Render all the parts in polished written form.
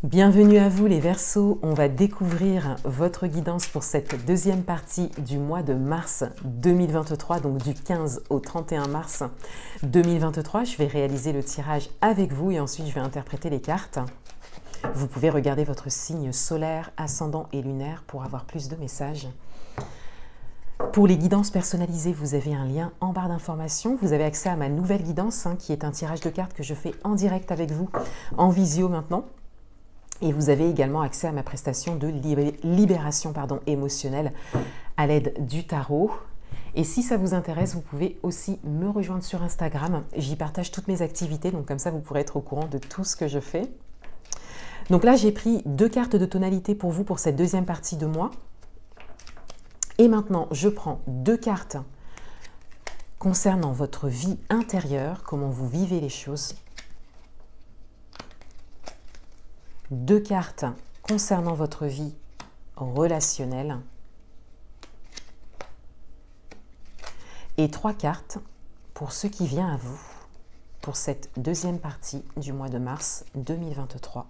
Bienvenue à vous les Verseaux, on va découvrir votre guidance pour cette deuxième partie du mois de mars 2023, donc du 15 au 31 mars 2023. Je vais réaliser le tirage avec vous et ensuite je vais interpréter les cartes. Vous pouvez regarder votre signe solaire, ascendant et lunaire pour avoir plus de messages. Pour les guidances personnalisées, vous avez un lien en barre d'informations. Vous avez accès à ma nouvelle guidance qui est un tirage de cartes que je fais en direct avec vous, en visio maintenant. Et vous avez également accès à ma prestation de libération émotionnelle à l'aide du tarot. Et si ça vous intéresse, vous pouvez aussi me rejoindre sur Instagram. J'y partage toutes mes activités, donc comme ça vous pourrez être au courant de tout ce que je fais. Donc là, j'ai pris 2 cartes de tonalité pour vous pour cette deuxième partie de mois. Et maintenant, je prends 2 cartes concernant votre vie intérieure, comment vous vivez les choses. 2 cartes concernant votre vie relationnelle et 3 cartes pour ce qui vient à vous pour cette deuxième partie du mois de mars 2023.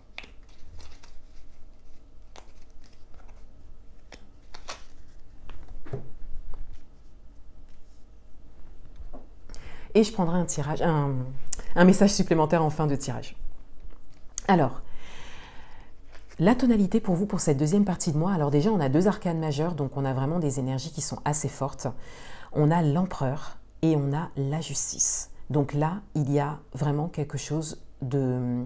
Et je prendrai un message supplémentaire en fin de tirage. Alors, la tonalité pour vous pour cette deuxième partie de mois, alors déjà on a 2 arcanes majeures, donc on a vraiment des énergies qui sont assez fortes. On a l'empereur et on a la justice. Donc là, il y a vraiment quelque chose de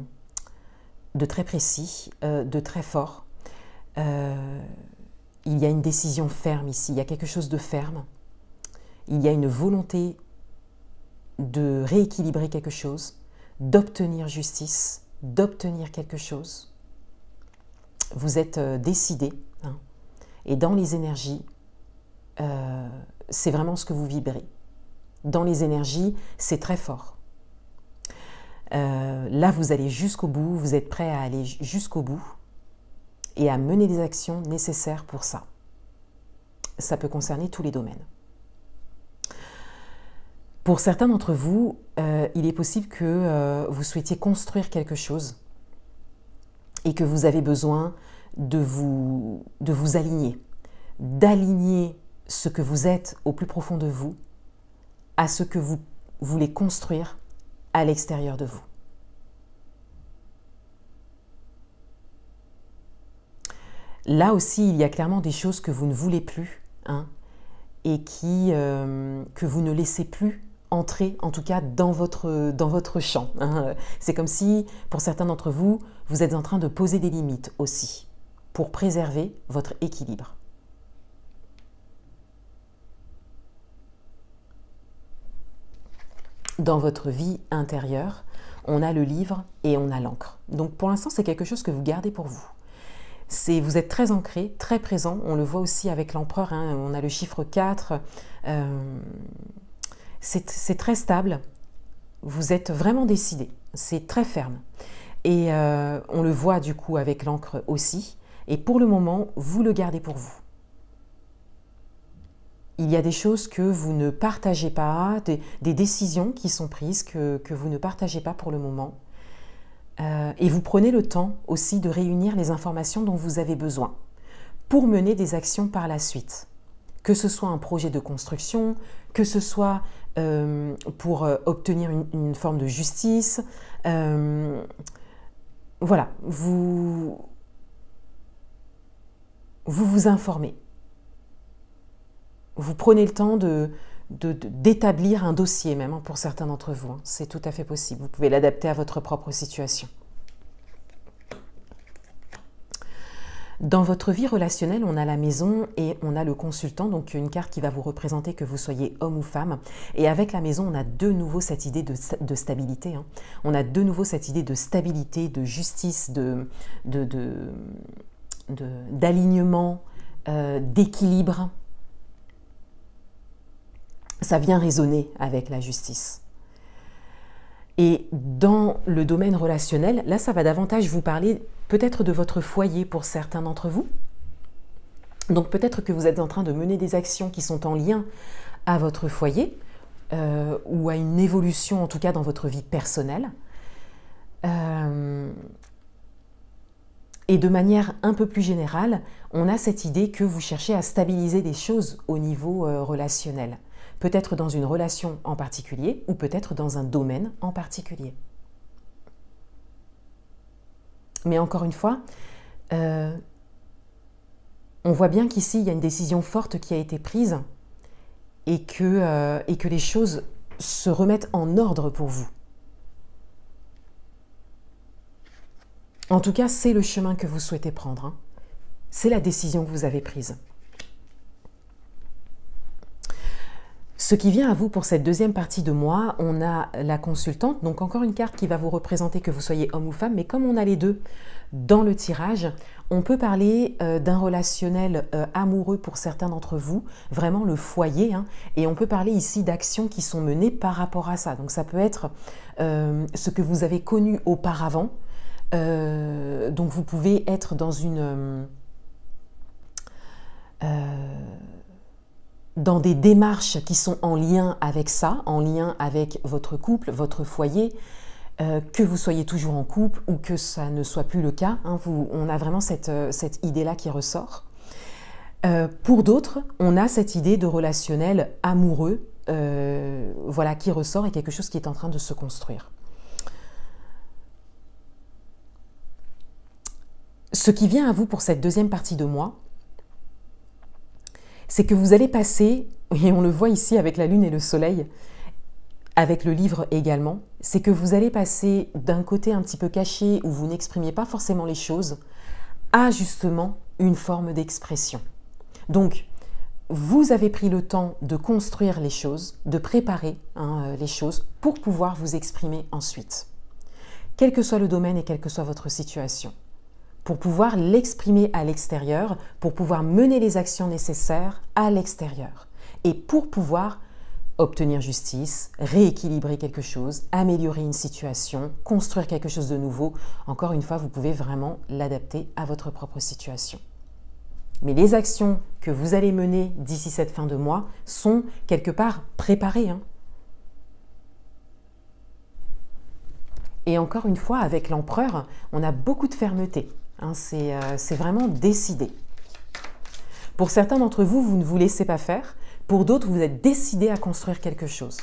très précis, de très fort. Il y a une décision ferme ici, il y a quelque chose de ferme. Il y a une volonté de rééquilibrer quelque chose, d'obtenir justice, d'obtenir quelque chose. Vous êtes décidé, et dans les énergies, c'est vraiment ce que vous vibrez. Dans les énergies, c'est très fort. Là, vous allez jusqu'au bout, vous êtes prêt à aller jusqu'au bout et à mener des actions nécessaires pour ça. Ça peut concerner tous les domaines. Pour certains d'entre vous, il est possible que vous souhaitiez construire quelque chose et que vous avez besoin de vous aligner, d'aligner ce que vous êtes au plus profond de vous à ce que vous voulez construire à l'extérieur de vous. Là aussi, il y a clairement des choses que vous ne voulez plus et que vous ne laissez plus entrer, en tout cas dans votre champ. C'est comme si, pour certains d'entre vous, vous êtes en train de poser des limites aussi, pour préserver votre équilibre. Dans votre vie intérieure, on a le livre et on a l'encre. Donc pour l'instant, c'est quelque chose que vous gardez pour vous. Vous êtes très ancré, très présent. On le voit aussi avec l'empereur, on a le chiffre 4. C'est très stable, vous êtes vraiment décidé, c'est très ferme. Et on le voit du coup avec l'encre aussi. Et pour le moment, vous le gardez pour vous. Il y a des choses que vous ne partagez pas, des décisions qui sont prises que vous ne partagez pas pour le moment. Et vous prenez le temps aussi de réunir les informations dont vous avez besoin pour mener des actions par la suite. Que ce soit un projet de construction, que ce soit pour obtenir une forme de justice. Voilà, vous informez. Vous prenez le temps d'établir un dossier même pour certains d'entre vous. C'est tout à fait possible. Vous pouvez l'adapter à votre propre situation. Dans votre vie relationnelle, on a la maison et on a le consultant, donc une carte qui va vous représenter que vous soyez homme ou femme. Et avec la maison, on a de nouveau cette idée de stabilité. On a de nouveau cette idée de stabilité, de justice, d'alignement, d'équilibre. Ça vient résonner avec la justice. Et dans le domaine relationnel, là, ça va davantage vous parler peut-être de votre foyer pour certains d'entre vous. Donc peut-être que vous êtes en train de mener des actions qui sont en lien à votre foyer ou à une évolution, en tout cas dans votre vie personnelle. Et de manière un peu plus générale, on a cette idée que vous cherchez à stabiliser des choses au niveau relationnel. Peut-être dans une relation en particulier ou peut-être dans un domaine en particulier. Mais encore une fois, on voit bien qu'ici, il y a une décision forte qui a été prise et que les choses se remettent en ordre pour vous. En tout cas, c'est le chemin que vous souhaitez prendre. Hein. C'est la décision que vous avez prise. Ce qui vient à vous pour cette deuxième partie de mois, on a la consultante, donc encore une carte qui va vous représenter que vous soyez homme ou femme, mais comme on a les deux dans le tirage, on peut parler d'un relationnel amoureux pour certains d'entre vous, vraiment le foyer, hein, et on peut parler ici d'actions qui sont menées par rapport à ça. Donc ça peut être ce que vous avez connu auparavant, donc vous pouvez être dans dans des démarches qui sont en lien avec ça, en lien avec votre couple, votre foyer, que vous soyez toujours en couple ou que ça ne soit plus le cas. Hein, on a vraiment cette idée-là qui ressort. Pour d'autres, on a cette idée de relationnel amoureux voilà, qui ressort et quelque chose qui est en train de se construire. Ce qui vient à vous pour cette deuxième partie de mois, c'est que vous allez passer, et on le voit ici avec la lune et le soleil, avec le livre également, c'est que vous allez passer d'un côté un petit peu caché où vous n'exprimiez pas forcément les choses, à justement une forme d'expression. Donc, vous avez pris le temps de construire les choses, de préparer les choses pour pouvoir vous exprimer ensuite. Quel que soit le domaine et quelle que soit votre situation. Pour pouvoir l'exprimer à l'extérieur, pour pouvoir mener les actions nécessaires à l'extérieur et pour pouvoir obtenir justice, rééquilibrer quelque chose, améliorer une situation, construire quelque chose de nouveau. Encore une fois, vous pouvez vraiment l'adapter à votre propre situation. Mais les actions que vous allez mener d'ici cette fin de mois sont quelque part préparées. Hein. Et encore une fois, avec l'empereur, on a beaucoup de fermeté. Hein, c'est vraiment décidé. Pour certains d'entre vous, vous ne vous laissez pas faire. Pour d'autres, vous êtes décidés à construire quelque chose.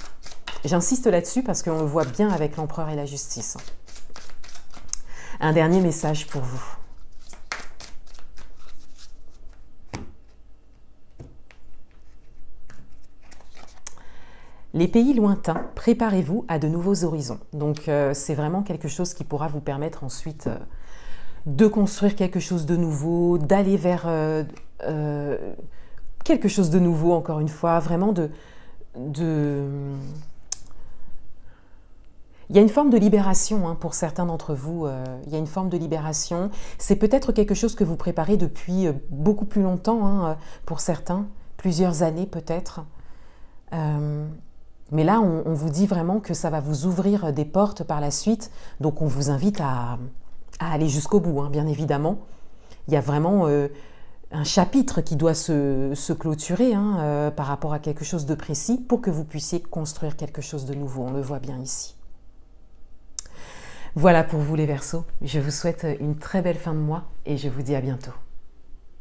J'insiste là-dessus parce qu'on le voit bien avec l'empereur et la justice. Un dernier message pour vous. Les pays lointains, préparez-vous à de nouveaux horizons. Donc, c'est vraiment quelque chose qui pourra vous permettre ensuite de construire quelque chose de nouveau, d'aller vers quelque chose de nouveau, encore une fois, vraiment il y a une forme de libération hein, pour certains d'entre vous, il y a une forme de libération. C'est peut-être quelque chose que vous préparez depuis beaucoup plus longtemps, hein, pour certains, plusieurs années peut-être. Mais là, on vous dit vraiment que ça va vous ouvrir des portes par la suite, donc on vous invite à aller jusqu'au bout, hein, bien évidemment. Il y a vraiment un chapitre qui doit se clôturer hein, par rapport à quelque chose de précis pour que vous puissiez construire quelque chose de nouveau. On le voit bien ici. Voilà pour vous les Verseaux. Je vous souhaite une très belle fin de mois et je vous dis à bientôt.